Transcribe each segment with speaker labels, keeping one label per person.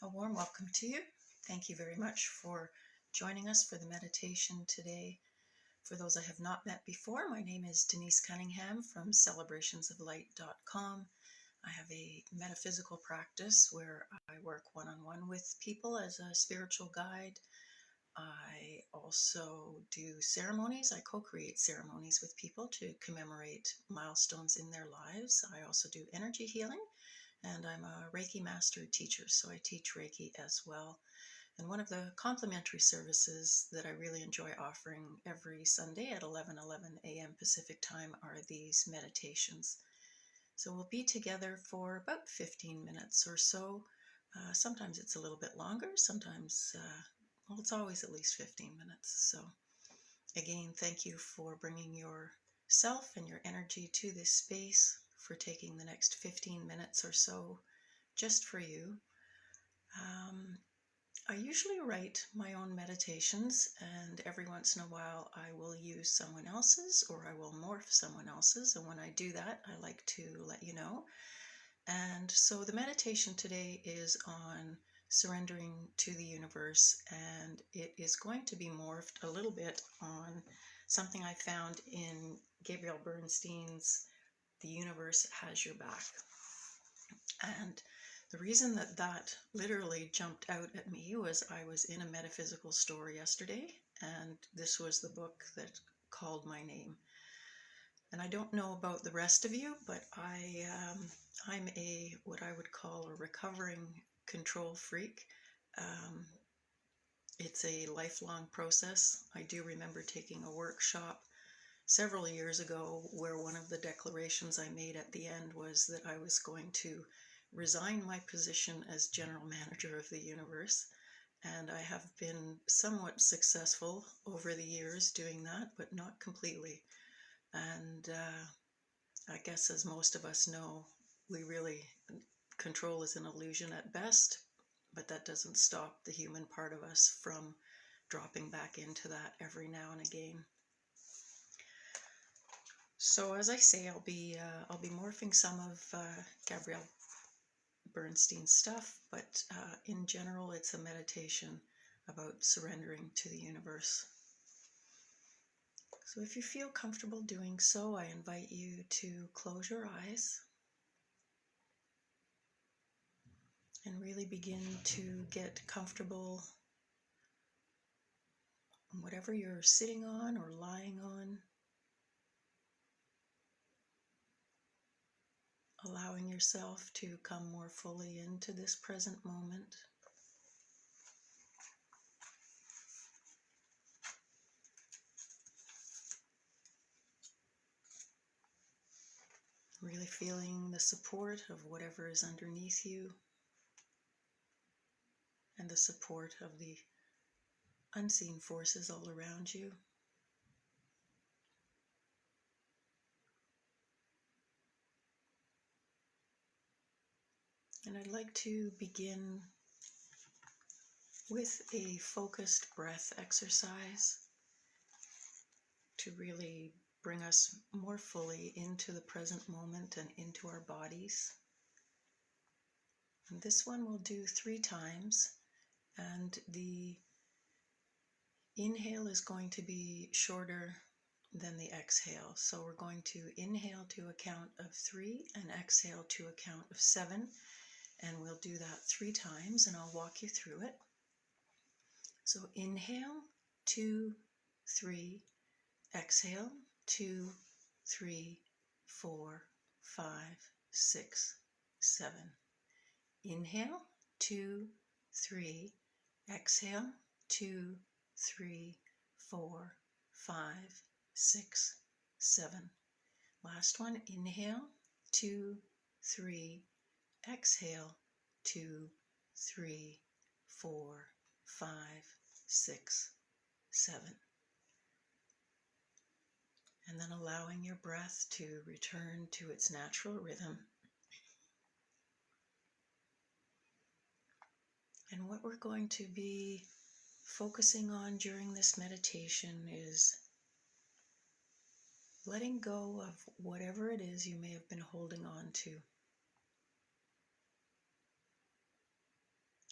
Speaker 1: A warm welcome to you. Thank you very much for joining us for the meditation today. For those I have not met before, my name is Denise Cunningham from celebrationsoflight.com. I have a metaphysical practice where I work one-on-one with people as a spiritual guide. I also do ceremonies. I co-create ceremonies with people to commemorate milestones in their lives. I also do energy healing. And I'm a Reiki master teacher, so I teach Reiki as well. And one of the complimentary services that I really enjoy offering every Sunday at 11 a.m. Pacific time are these meditations. So we'll be together for about 15 minutes or so. Sometimes it's a little bit longer, sometimes, it's always at least 15 minutes. So again, thank you for bringing yourself and your energy to this space, for taking the next 15 minutes or so just for you. I usually write my own meditations, and every once in a while I will use someone else's or I will morph someone else's, and when I do that I like to let you know. And so the meditation today is on surrendering to the universe, and it is going to be morphed a little bit on something I found in Gabrielle Bernstein's The Universe Has Your Back. And the reason that literally jumped out at me was I was in a metaphysical store yesterday, and this was the book that called my name. And I don't know about the rest of you, but I'm what I would call a recovering control freak. It's a lifelong process. I do remember taking a workshop several years ago where one of the declarations I made at the end was that I was going to resign my position as general manager of the universe. And I have been somewhat successful over the years doing that, but not completely. And I guess, as most of us know, control is an illusion at best, but that doesn't stop the human part of us from dropping back into that every now and again. So as I say, I'll be morphing some of Gabrielle Bernstein's stuff, but in general, it's a meditation about surrendering to the universe. So if you feel comfortable doing so, I invite you to close your eyes and really begin to get comfortable on whatever you're sitting on or lying on, allowing yourself to come more fully into this present moment. Really feeling the support of whatever is underneath you and the support of the unseen forces all around you. And I'd like to begin with a focused breath exercise to really bring us more fully into the present moment and into our bodies. And this one we'll do 3 times, and the inhale is going to be shorter than the exhale. So we're going to inhale to a count of 3 and exhale to a count of 7, and we'll do that 3 times, and I'll walk you through it. So inhale, 2, 3, exhale, 2, 3, 4, 5, 6, 7. Inhale, 2, 3, exhale, 2, 3, 4, 5, 6, 7. Last one, inhale, 2, 3, exhale, 2, 3, 4, 5, 6, 7. And then allowing your breath to return to its natural rhythm. And what we're going to be focusing on during this meditation is letting go of whatever it is you may have been holding on to.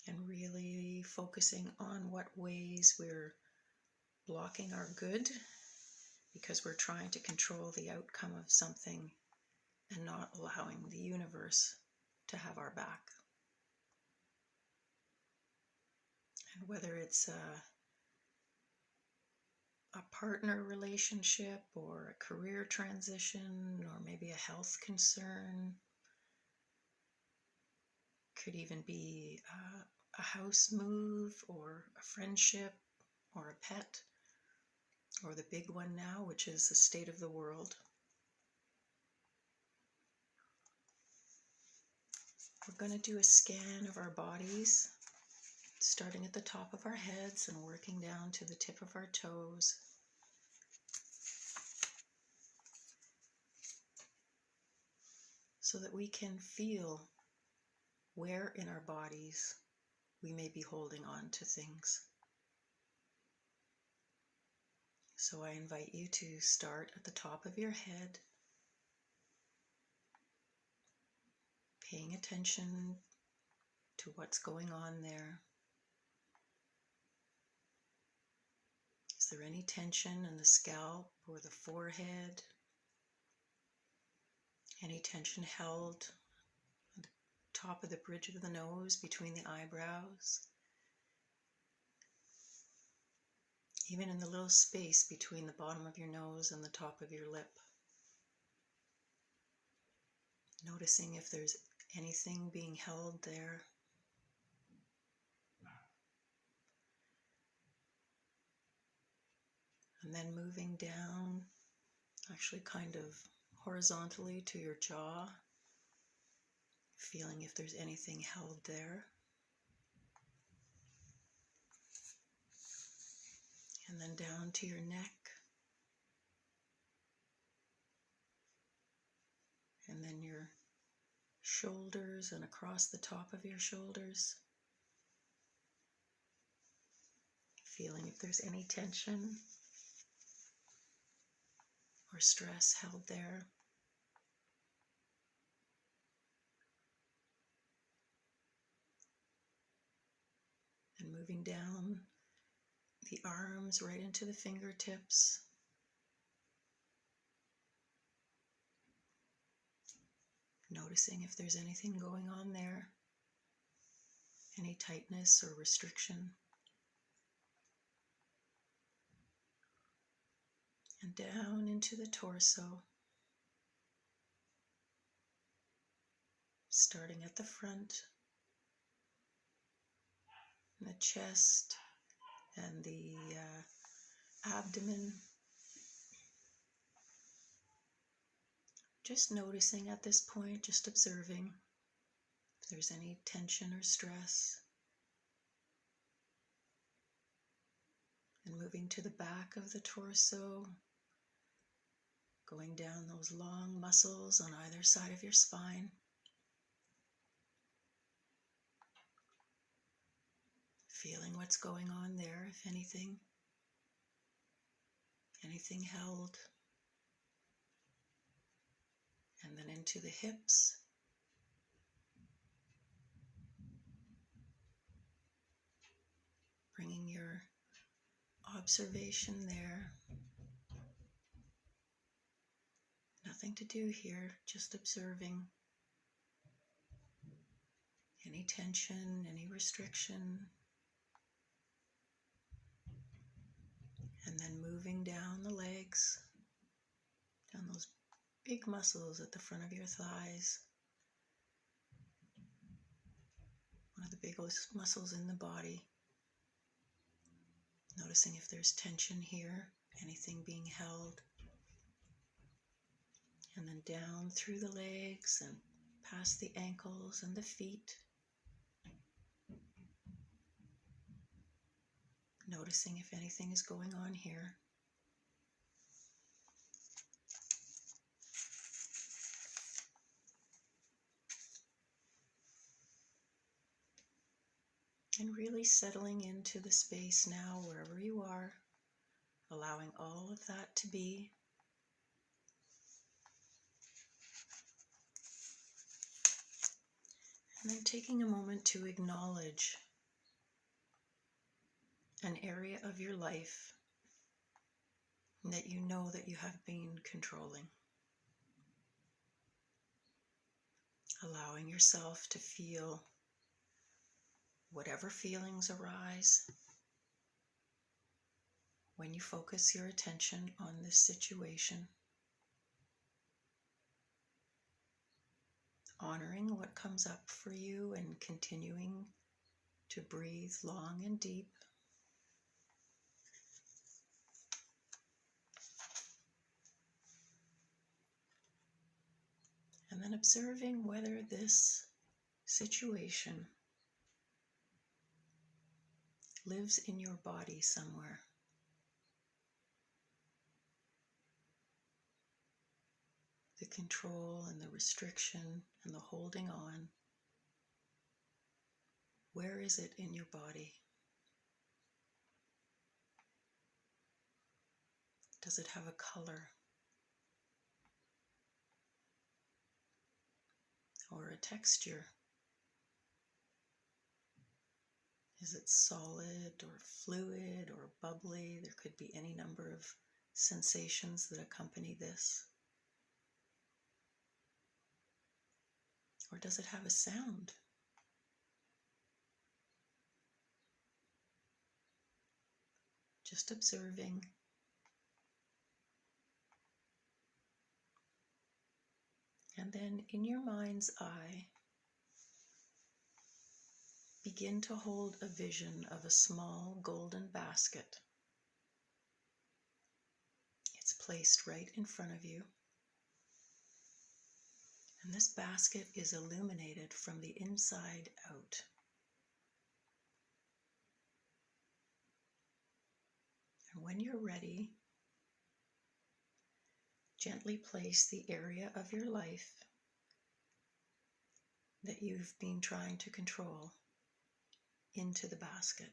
Speaker 1: and really focusing on what ways we're blocking our good because we're trying to control the outcome of something and not allowing the universe to have our back. And whether it's a partner relationship or a career transition or maybe a health concern, could even be a house move or a friendship or a pet, or the big one now, which is the state of the world. We're going to do a scan of our bodies, starting at the top of our heads and working down to the tip of our toes. So that we can feel where in our bodies we may be holding on to things. So I invite you to start at the top of your head, paying attention to what's going on there. Is there any tension in the scalp or the forehead? Any tension held at the top of the bridge of the nose, between the eyebrows? Even in the little space between the bottom of your nose and the top of your lip. Noticing if there's anything being held there. And then moving down, actually kind of horizontally to your jaw, feeling if there's anything held there. And then down to your neck. And then your shoulders and across the top of your shoulders. Feeling if there's any tension or stress held there. And moving down the arms right into the fingertips. Noticing if there's anything going on there, any tightness or restriction. And down into the torso, starting at the front, and the chest and the abdomen. Just noticing at this point, just observing if there's any tension or stress. And moving to the back of the torso, going down those long muscles on either side of your spine. Feeling what's going on there, if anything. Anything held. And then into the hips. Bringing your observation there. Nothing to do here, just observing. Any tension, any restriction. And then moving down the legs, down those big muscles at the front of your thighs. One of the biggest muscles in the body. Noticing if there's tension here, anything being held. And then down through the legs and past the ankles and the feet. Noticing if anything is going on here. And really settling into the space now, wherever you are, allowing all of that to be. And then taking a moment to acknowledge an area of your life that you know that you have been controlling. Allowing yourself to feel whatever feelings arise when you focus your attention on this situation. Honoring what comes up for you and continuing to breathe long and deep. And then observing whether this situation lives in your body somewhere. The control and the restriction and the holding on. Where is it in your body? Does it have a color? Or a texture? Is it solid or fluid or bubbly? There could be any number of sensations that accompany this. Or does it have a sound? Just observing. And then in your mind's eye, begin to hold a vision of a small golden basket. It's placed right in front of you. And this basket is illuminated from the inside out. And when you're ready, gently place the area of your life that you've been trying to control into the basket.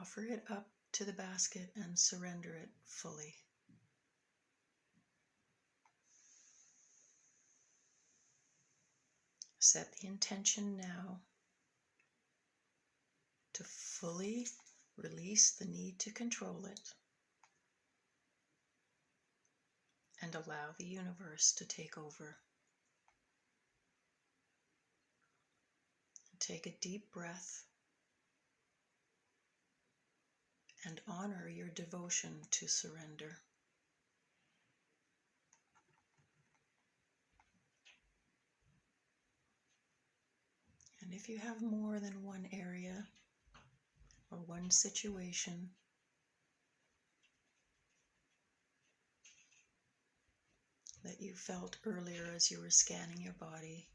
Speaker 1: Offer it up to the basket and surrender it fully. Set the intention now to fully release the need to control it and allow the universe to take over. Take a deep breath and honor your devotion to surrender. And if you have more than one area or one situation, that you felt earlier as you were scanning your body,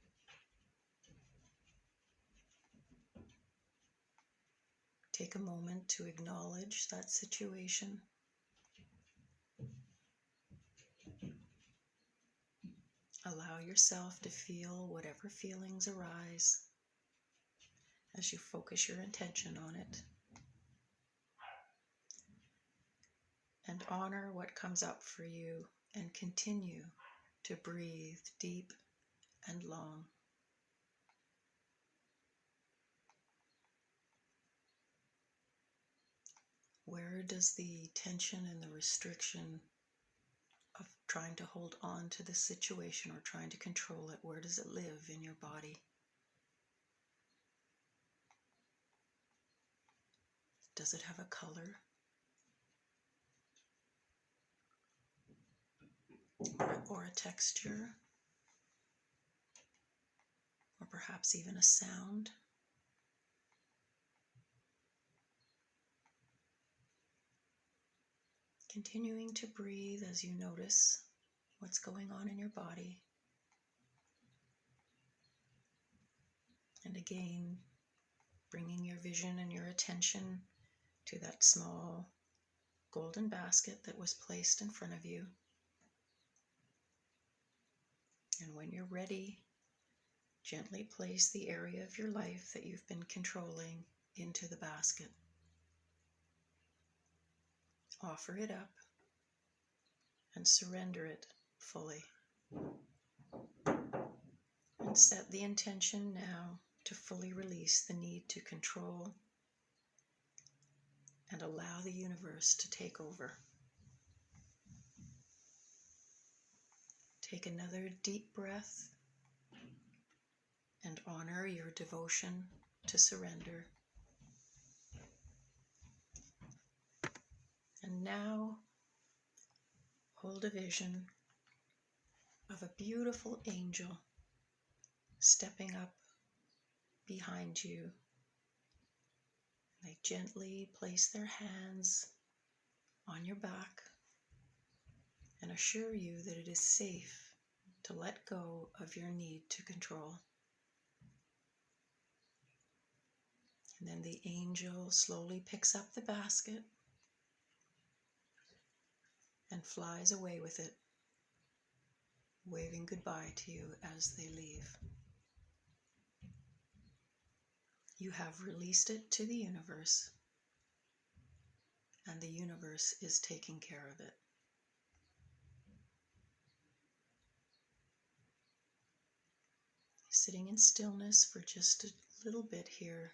Speaker 1: take a moment to acknowledge that situation. Allow yourself to feel whatever feelings arise as you focus your attention on it. And honor what comes up for you and continue to breathe deep and long. Where does the tension and the restriction of trying to hold on to the situation or trying to control it, where does it live in your body? Does it have a color? Or a texture? Or perhaps even a sound? Continuing to breathe as you notice what's going on in your body. And again, bringing your vision and your attention to that small golden basket that was placed in front of you. And when you're ready, gently place the area of your life that you've been controlling into the basket. Offer it up and surrender it fully. And set the intention now to fully release the need to control and allow the universe to take over. Take another deep breath and honor your devotion to surrender. And now hold a vision of a beautiful angel stepping up behind you. They gently place their hands on your back and assure you that it is safe to let go of your need to control. And then the angel slowly picks up the basket and flies away with it, waving goodbye to you as they leave. You have released it to the universe, and the universe is taking care of it. Sitting in stillness for just a little bit here,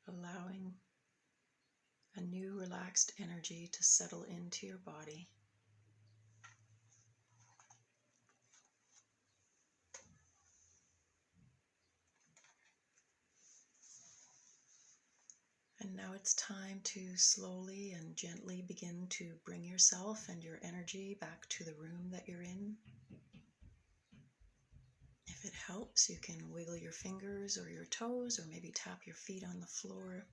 Speaker 1: allowing a new relaxed energy to settle into your body. And now it's time to slowly and gently begin to bring yourself and your energy back to the room that you're in. If it helps, you can wiggle your fingers or your toes, or maybe tap your feet on the floor.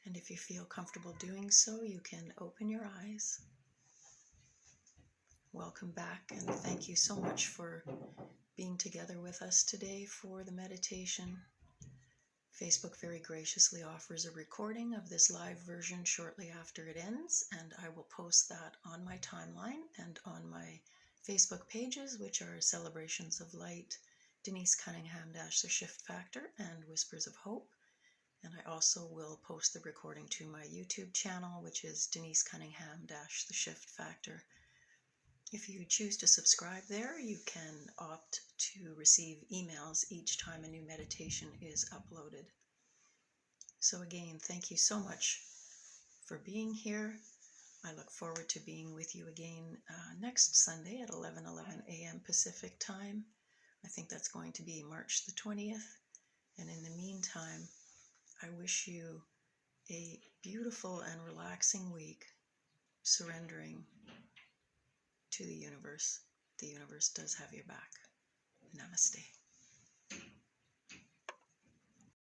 Speaker 1: And if you feel comfortable doing so, you can open your eyes. Welcome back, and thank you so much for being together with us today for the meditation. Facebook very graciously offers a recording of this live version shortly after it ends, and I will post that on my timeline and on my Facebook pages, which are Celebrations of Light, Denise Cunningham -The Shift Factor, and Whispers of Hope. And I also will post the recording to my YouTube channel, which is Denise Cunningham -The Shift Factor. If you choose to subscribe there, you can opt to receive emails each time a new meditation is uploaded. So again, thank you so much for being here. I look forward to being with you again next Sunday at 11:11 a.m. Pacific time. I think that's going to be March the 20th. And in the meantime, I wish you a beautiful and relaxing week, surrendering to the universe. The universe does have your back. Namaste.